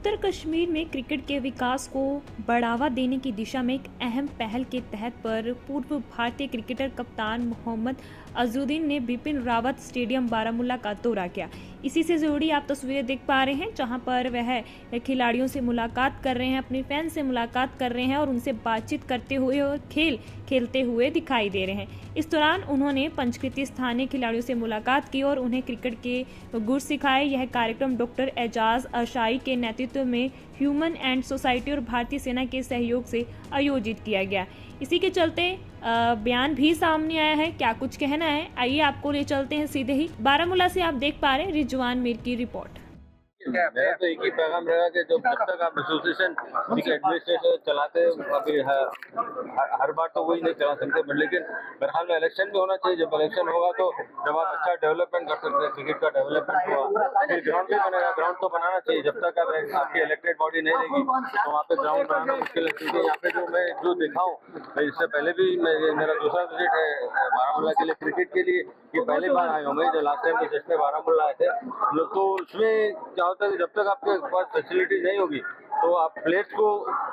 उत्तर कश्मीर में क्रिकेट के विकास को बढ़ावा देने की दिशा में एक अहम पहल के तहत पर पूर्व भारतीय क्रिकेटर कप्तान मोहम्मद अजहरुद्दीन ने बिपिन रावत स्टेडियम बारामूला का दौरा किया। इसी से जुड़ी आप तस्वीरें देख पा रहे हैं, जहां पर वह खिलाड़ियों से मुलाकात कर रहे हैं, अपने फैन से मुलाकात कर रहे हैं और उनसे बातचीत करते हुए और खेल खेलते हुए दिखाई दे रहे हैं। इस दौरान उन्होंने पंचकृती स्थानीय खिलाड़ियों से मुलाकात की और उन्हें क्रिकेट के गुर सिखाए। यह कार्यक्रम डॉक्टर एजाज अशाई के नेतृत्व में ह्यूमन एंड सोसाइटी और भारतीय सेना के सहयोग से आयोजित किया गया। इसी के चलते बयान भी सामने आया है। क्या कुछ कहना है, आइए आपको ले चलते हैं सीधे ही बारामूला से। आप देख पा रहे हैं रिजवान मीर की रिपोर्ट। मेरा तो एक ही पैगाम रहेगा कि जब तक आप एसोसिएशन एडमिनिस्ट्रेशन चलाते अभी हर बार तो वही नहीं चला सकते, बट लेकिन मेरे ख्याल में इलेक्शन भी होना चाहिए। जब इलेक्शन होगा तो जब आप अच्छा डेवलपमेंट कर सकते हैं, क्रिकेट का डेवलपमेंट हुआ फिर ग्राउंड भी बनेगा। ग्राउंड तो बनाना चाहिए, जब तक आपकी इलेक्टेड बॉडी नहीं रहेगी तो वहाँ पे ग्राउंड बनाना मुश्किल है। क्योंकि यहाँ पे जो देखा हूँ, इससे पहले भी मेरा दूसरा विजिट है बारामूला के लिए, क्रिकेट के लिए ये पहली बार आए होंगे। जो लास्ट टाइम जिसमें बारामूला आए थे लोग, तो उसमें क्या होता है कि जब तक आपके पास फैसिलिटी नहीं होगी तो आप प्लेयर्स को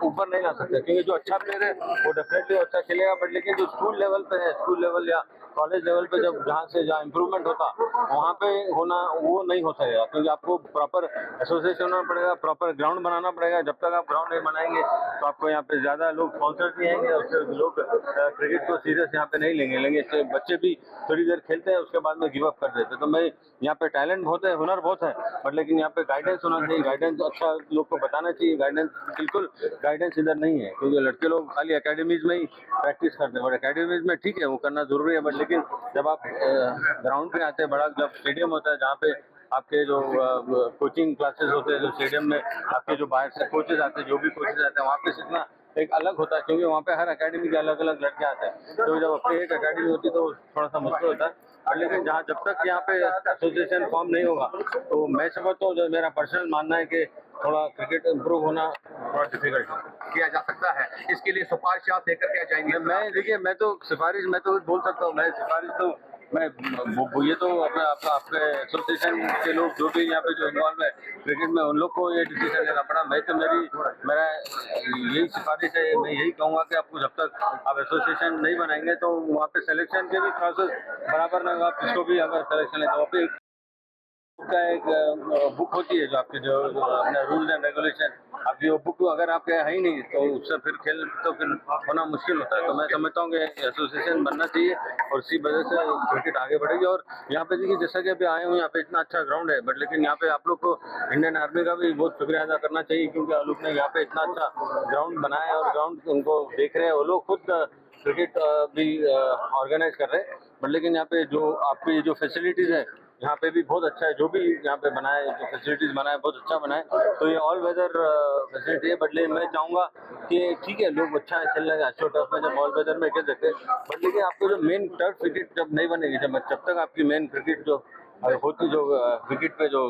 ऊपर नहीं ला सकते। क्योंकि जो अच्छा प्लेयर है वो डेफिनेटली अच्छा खेलेगा, बट लेकिन जो स्कूल लेवल पे है, स्कूल लेवल या कॉलेज लेवल पे जब जहाँ इम्प्रूवमेंट होता वहाँ पे होना वो नहीं हो सकेगा। क्योंकि आपको प्रॉपर एसोसिएशन होना पड़ेगा, प्रॉपर ग्राउंड बनाना पड़ेगा। जब तक आप ग्राउंड नहीं बनाएंगे तो आपको यहाँ पे ज़्यादा लोग स्पॉन्सर नहीं आएंगे, उससे लोग क्रिकेट को सीरियस यहाँ पे नहीं लेंगे। बच्चे भी थोड़ी देर खेलते हैं, उसके बाद में गिव अप कर देते हैं। तो मैं यहाँ पे टैलेंट बहुत है, हुनर बहुत है, बट लेकिन यहाँ पे गाइडेंस होना चाहिए। गाइडेंस अच्छा लोग को बताना चाहिए। गाइडेंस बिल्कुल गाइडेंस इधर नहीं है, क्योंकि लड़के लोग खाली एकेडमीज में ही प्रैक्टिस करते हैं। और एकेडमीज में ठीक है, वो करना जरूरी है, बट लेकिन जब आप ग्राउंड पे आते हैं, बड़ा जब स्टेडियम होता है जहाँ पे आपके जो कोचिंग क्लासेस होते हैं, जो स्टेडियम में आपके जो बाहर से कोचेज आते हैं, जो भी कोचेज आते हैं, वहाँ पे सीखना एक अलग होता है। क्योंकि वहाँ पे हर एकेडमी के अलग अलग लड़के आते हैं, तो जब अपनी एक एकेडमी होती है तो थोड़ा सा मुश्किल होता है। लेकिन जब तक यहाँ पे एसोसिएशन फॉर्म नहीं होगा तो मैं समझता हूँ, जो मेरा पर्सनल मानना है कि थोड़ा क्रिकेट इम्प्रूव होना थोड़ा डिफिकल्ट किया जा सकता है। इसके लिए सिफारिश आप लेकर के जाएंगे? मैं देखिए, मैं तो बोल सकता हूँ। मैं सिफारिश तो मैं ये तो आपके एसोसिएशन के लोग जो भी यहाँ पे जो इन्वॉल्व है क्रिकेट में, उन लोग को ये डिसीजन लेना पड़ा। मैं तो मेरा यही सिफारिश है, मैं यही कहूँगा कि आपको जब तक आप एसोसिएशन नहीं बनाएंगे तो वहाँ पे सिलेक्शन के भी प्रोसेस बराबर नहीं होगा। किसको भी अगर सिलेक्शन है तो वहाँ पे का एक बुक होती है, जो आपके जो अपने रूल्स एंड रेगुलेशन, आपकी वो बुक अगर आपके है ही नहीं तो उससे फिर खेल तो फिर होना मुश्किल होता है। तो मैं समझता हूँ कि एसोसिएशन बनना चाहिए और इसी वजह से क्रिकेट आगे बढ़ेगी। और यहाँ पे देखिए, जैसा कि अभी आए हुए यहाँ पे इतना अच्छा ग्राउंड है, बट लेकिन यहाँ पे आप लोग को इंडियन आर्मी का भी बहुत शुक्रिया अदा करना चाहिए, क्योंकि आप लोग ने यहाँ पे इतना अच्छा ग्राउंड बनाया और ग्राउंड उनको देख रहे हैं, वो लोग खुद क्रिकेट भी ऑर्गेनाइज कर रहे हैं। बट लेकिन यहाँ पे जो आपकी जो फैसिलिटीज़ है यहाँ पे भी बहुत अच्छा है। जो भी यहाँ पे बनाए, जो फैसिलिटीज बनाए बहुत अच्छा बनाए, तो ये ऑल वेदर फैसिलिटी है। बट लेकिन मैं चाहूँगा कि ठीक है, लोग अच्छा खेल रहे हैं एस्ट्रो टर्फ में, जब ऑल वेदर में खेल सकते हैं, बट लेकिन आपको जो मेन टर्फ क्रिकेट जब नहीं बनेगी, जब तक आपकी मेन क्रिकेट जो होती, जो क्रिकेट पे जो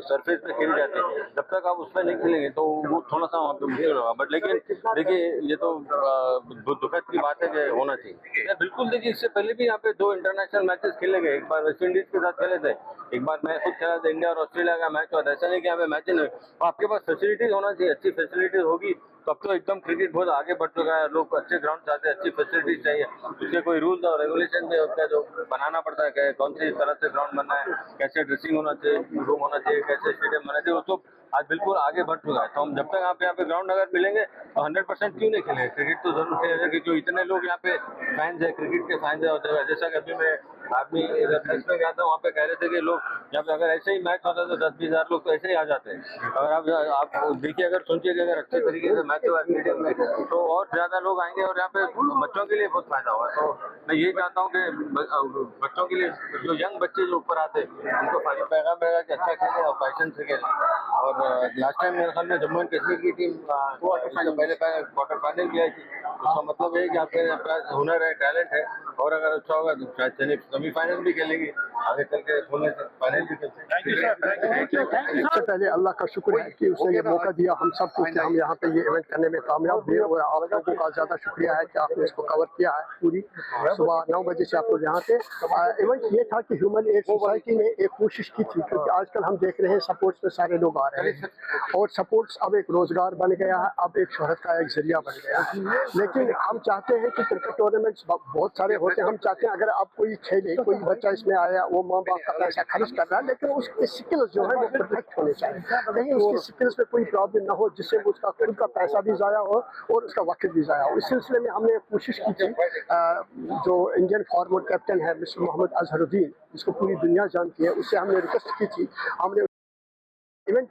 सरफेस पे खेली जाती है, जब तक आप उसमें नहीं खेलेंगे तो वो थोड़ा सा वहाँ पे मुश्किल होगा। बट लेकिन देखिए, ये तो दुखद की बात है कि होना चाहिए। बिल्कुल, देखिए इससे पहले भी यहाँ पे 2 इंटरनेशनल मैचेस खेले गए। एक बार वेस्ट इंडीज के साथ खेले थे, एक बार मैं खुद खेला था, इंडिया और ऑस्ट्रेलिया का मैच हुआ था। ऐसा नहीं कि यहाँ पे मैच नहीं, आपके पास फैसिलिटीज होना चाहिए। अच्छी फैसिलिटीज होगी तब तो एकदम क्रिकेट बहुत आगे बढ़ चुका है। लोग अच्छे ग्राउंड चाहते हैं, अच्छी फैसिलिटीज चाहिए, उसके कोई रूल्स और रेगुलेशन में होता है जो बनाना पड़ता है कि कौन सी तरह से ग्राउंड बनना है, कैसे ड्रेसिंग होना चाहिए, रूम होना चाहिए, कैसे स्टेडियम बनना चाहिए, वो तो आज बिल्कुल आगे बढ़ चुका है। तो हम जब तक आप यहाँ पे ग्राउंड अगर मिलेंगे तो 100% क्यों नहीं खेलेंगे क्रिकेट, तो जरूर खेलेंगे। क्योंकि जो इतने लोग यहाँ पे फैंस है, क्रिकेट के फैंस है, जैसा कि अभी मैं आदमी मैच में गया था, वहाँ पे कह रहे थे कि लोग यहाँ पे अगर ऐसे ही मैच होता है तो 10-20 हज़ार लोग तो ऐसे ही आ जाते हैं। अगर आप देखिए, अगर सुनिए कि अगर अच्छे तरीके से मैच हुआ स्टेडियम में तो और ज़्यादा लोग आएंगे और यहाँ पे बच्चों के लिए बहुत फायदा होगा। तो मैं यही चाहता हूँ कि बच्चों के लिए, जो यंग बच्चे जो ऊपर आते हैं उनको फायदा पैगाम रहेगा कि अच्छा खेलें और पैशन से खेलें। और लास्ट टाइम मेरे ख्याल में जम्मू एंड कश्मीर की टीम पहले क्वार्टर फाइनल भी आई थी। उसका मतलब है कि आपके पास हुनर है, टैलेंट है, और अगर अच्छा होगा तो शायद सेमीफाइनल भी खेलेंगे। आगे चल के बोलने से फाइनली सबसे पहले अल्लाह का शुक्र है कि उसने ये मौका दिया हम सबको कि हम यहाँ पे ये इवेंट करने में कामयाब हुए, और आप लोगों का ज़्यादा शुक्रिया है कि आपने इसको कवर किया है। पूरी सुबह 9 बजे से आपको यहाँ पे इवेंट ये था कि ह्यूमन एड सोसाइटी ने एक कोशिश की थी, क्योंकि आजकल हम देख रहे हैं सपोर्ट्स में सारे लोग आ रहे हैं और सपोर्ट्स अब एक रोज़गार बन गया है, अब एक शोहरत का एक जरिया बन गया है। लेकिन हम चाहते हैं कि क्रिकेट टूर्नामेंट्स बहुत सारे होते हैं, हम चाहते हैं अगर आप कोई खेले, कोई बच्चा इसमें आया, वो माँ बाप का पैसा खर्च कर रहा है, लेकिन उसके स्किल्स जो है वो परफेक्ट होने चाहिए, कहीं उसकी स्किल्स में कोई प्रॉब्लम ना हो जिससे उसका खुद का पैसा भी ज़ाया हो और उसका वक्त भी ज़ाया हो। इस सिलसिले में हमने कोशिश की थी, जो इंडियन फॉर्मर कैप्टन है मिस्टर मोहम्मद अजहरुद्दीन, जिसको पूरी दुनिया जानती है, उससे हमने रिक्वेस्ट की थी, हमने event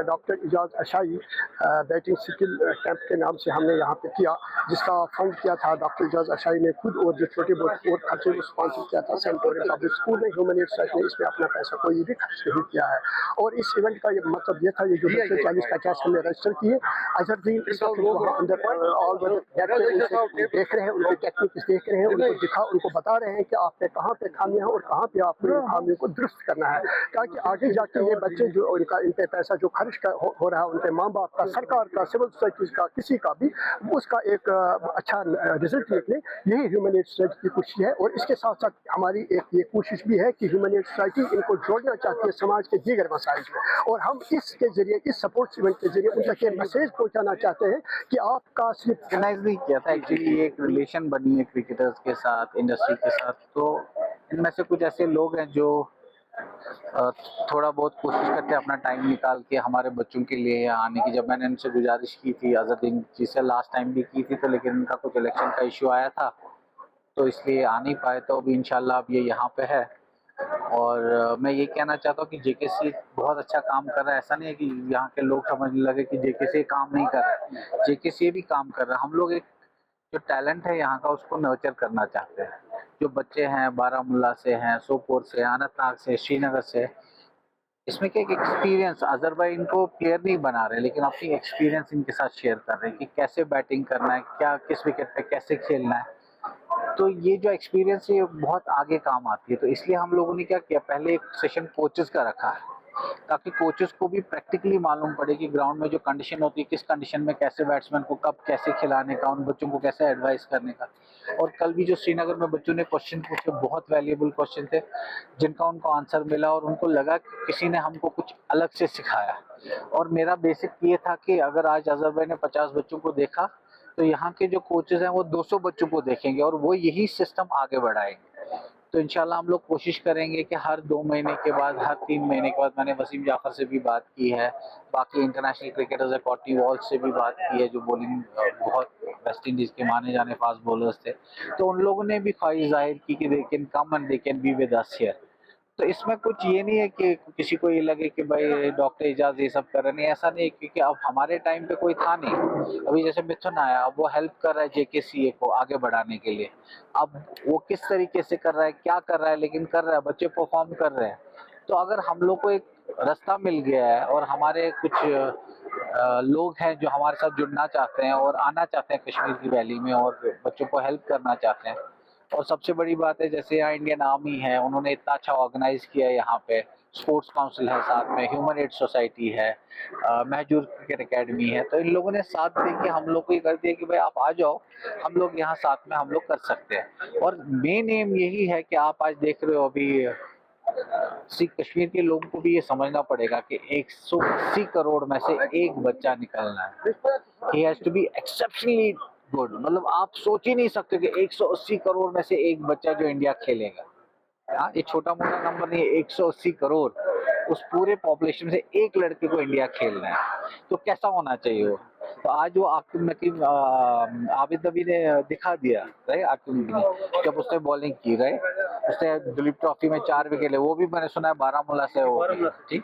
doctor Ijaz Ashai batting skill camp के नाम से हमने यहाँ पे किया, जिसका फंड किया था डॉक्टर इजाज़ अशाई ने खुद, और जो छोटे बहुत और खर्चे को स्पॉन्सर किया था सेंट टोरेंट पब्लिक स्कूल ने। ह्यूमन एड सोसाइटी ने इसमें अपना पैसा कोई भी खर्च नहीं किया है। और इस इवेंट का ये मतलब ये था, ये जो बच्चे 40-50 हमने रजिस्टर किए, अजहरुद्दीन इस वक्त वहाँ अंदर ऑल देख रहे हैं, उनकी टेक्निक्स देख रहे हैं, उनको उनको बता रहे हैं कि आपने कहाँ पे खामियाँ और कहाँ पे आपको इन खामियों को दुरुस्त करना है, ताकि आगे जाके ये बच्चे जो उनका इन पैसा जो खर्च हो रहा है, उनके माँ बाप का, सरकार का, सिविल सोसाइटी का, किसी का भी, उसका एक अच्छा रिजल्ट निकले। यही ह्यूमन एड सोसाइटी की कोशिश है। और इसके साथ साथ हमारी एक ये कोशिश भी है कि ह्यूमन एड सोसाइटी इनको जोड़ना चाहती है समाज के दीगर मसाइल में, और हम इसके जरिए, इस सपोर्ट इवेंट के जरिए उन तक ये मैसेज पहुँचाना चाहते हैं कि आपका सिर्फ ऑर्गेनाइज नहीं किया था, एक्चुअली एक रिलेशन बनी है क्रिकेटर्स के साथ, इंडस्ट्री के साथ। तो इनमें से कुछ ऐसे लोग हैं जो थोड़ा बहुत कोशिश करते हैं अपना टाइम निकाल के हमारे बच्चों के लिए यहाँ आने की। जब मैंने इनसे गुजारिश की थी, अजहरुद्दीन जी से लास्ट टाइम भी की थी, तो लेकिन इनका कुछ इलेक्शन का इशू आया था तो इसलिए आ नहीं पाए। तो अभी इंशाल्लाह अब ये यहाँ पे है। और मैं ये कहना चाहता हूँ कि जेकेसी बहुत अच्छा काम कर रहा है। ऐसा नहीं है कि यहाँ के लोग समझने लगे कि जेकेसी काम नहीं कर रहा है, जेकेसी भी काम कर रहा है। हम लोग एक जो टैलेंट है यहाँ का उसको नर्चर करना चाहते हैं। जो बच्चे हैं बारामूला से हैं, सोपोर से, अनंतनाग से, श्रीनगर से, इसमें क्या एक एक्सपीरियंस, अजहर भाई इनको प्लेयर नहीं बना रहे लेकिन अपनी एक्सपीरियंस इनके साथ शेयर कर रहे हैं कि कैसे बैटिंग करना है, क्या किस विकेट पे कैसे खेलना है। तो ये जो एक्सपीरियंस है ये बहुत आगे काम आती है। तो इसलिए हम लोगों ने क्या किया, पहले एक सेशन कोचेस का रखा है ताकि कोचेस को भी प्रैक्टिकली मालूम पड़े कि ग्राउंड में जो कंडीशन होती है, किस कंडीशन में कैसे बैट्समैन को कब कैसे खिलाने का, उन बच्चों को कैसे एडवाइस करने का। और कल भी जो श्रीनगर में बच्चों ने क्वेश्चन पूछे, बहुत वैल्यूएबल क्वेश्चन थे जिनका उनको आंसर मिला और उनको लगा कि किसी ने हमको कुछ अलग से सिखाया। और मेरा बेसिक ये था कि अगर आज अजहर भाई ने 50 बच्चों को देखा तो यहाँ के जो कोचेस हैं वो 200 बच्चों को देखेंगे और वो यही सिस्टम आगे बढ़ाएंगे। तो इंशाल्लाह हम लोग कोशिश करेंगे कि हर 2 महीने के बाद, हर 3 महीने के बाद, मैंने वसीम जाफर से भी बात की है, बाकी इंटरनेशनल क्रिकेटर्स है, कॉटनी वॉल्स से भी बात की है जो बॉलिंग बहुत वेस्ट इंडीज के माने जाने फास्ट बॉलर्स थे। तो उन लोगों ने भी ख्वाहिश जाहिर की कि they can come and they can be with us here. तो इसमें कुछ ये नहीं है कि किसी को ये लगे कि भाई डॉक्टर इजाज ये सब कर रहे, नहीं, ऐसा नहीं, क्योंकि अब हमारे टाइम पे कोई था नहीं। अभी जैसे मिथुन आया, अब वो हेल्प कर रहा है जेकेसीए को आगे बढ़ाने के लिए। अब वो किस तरीके से कर रहा है, क्या कर रहा है, लेकिन कर रहा है, बच्चे परफॉर्म कर रहे हैं। तो अगर हम लोग को एक रास्ता मिल गया है और हमारे कुछ लोग हैं जो हमारे साथ जुड़ना चाहते हैं और आना चाहते हैं कश्मीर की वैली में और बच्चों को हेल्प करना चाहते हैं। और सबसे बड़ी बात है, जैसे यहाँ इंडियन आर्मी है, उन्होंने इतना अच्छा ऑर्गेनाइज किया है, यहाँ पे स्पोर्ट्स काउंसिल है, साथ में ह्यूमन एड सोसाइटी है, महजूर क्रिकेट एकेडमी है। तो इन लोगों ने साथ दे के हम लोग को ये कर दिया कि भाई आप आ जाओ, हम लोग यहाँ साथ में हम लोग कर सकते हैं। और मेन एम यही है कि आप आज देख रहे हो अभी कश्मीर के लोगों को भी ये समझना पड़ेगा कि 180 करोड़ में से एक बच्चा निकलना है। He has to be exceptionally good. मतलब आप सोच ही नहीं सकते कि 180 करोड़ में से एक बच्चा जो इंडिया खेलेगा। हाँ, ये छोटा मोटा नंबर नहीं है, 180 करोड़। उस पूरे पॉपुलेशन से एक लड़के को इंडिया खेलना है, तो कैसा होना चाहिए वो। तो आज वो आबिद नबी ने दिखा दिया, राइट। आकिब नबी ने जब उसने बॉलिंग की, राइट, उसने दिलीप ट्रॉफी में 4 विकेट ले, वो भी मैंने सुना है बारामूला से हो, ठीक।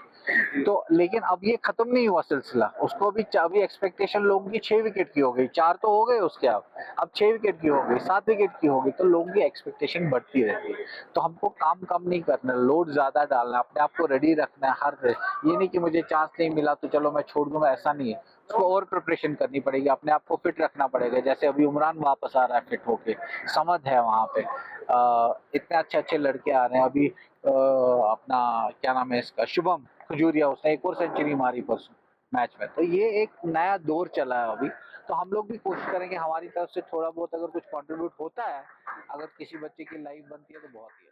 तो लेकिन अब ये खत्म नहीं हुआ सिलसिला, उसको अभी एक्सपेक्टेशन लोगों की 6 विकेट की हो गई, 4 तो हो गए उसके, अब 6 विकेट की हो गई, 7 विकेट की हो गई। तो लोगों की एक्सपेक्टेशन बढ़ती रहती है। तो हमको काम कम नहीं करना, लोड ज्यादा डालना, अपने आप को रेडी रखना है। हर ये नहीं कि मुझे चांस नहीं मिला तो चलो मैं छोड़ दूंगा, ऐसा नहीं है। उसको और प्रिपरेशन करनी पड़ेगी, अपने आप को फिट रखना पड़ेगा। जैसे अभी उमरान वापस आ रहा है फिट होके, समद है वहाँ पे, इतने अच्छे अच्छे लड़के आ रहे हैं। अभी अपना क्या नाम है इसका, शुभम खजूरिया, उसने एक और सेंचुरी मारी परसों मैच में। तो ये एक नया दौर चला है अभी, तो हम लोग भी कोशिश करेंगे हमारी तरफ से थोड़ा बहुत अगर कुछ कंट्रीब्यूट होता है, अगर किसी बच्चे की लाइफ बनती है तो बहुत ही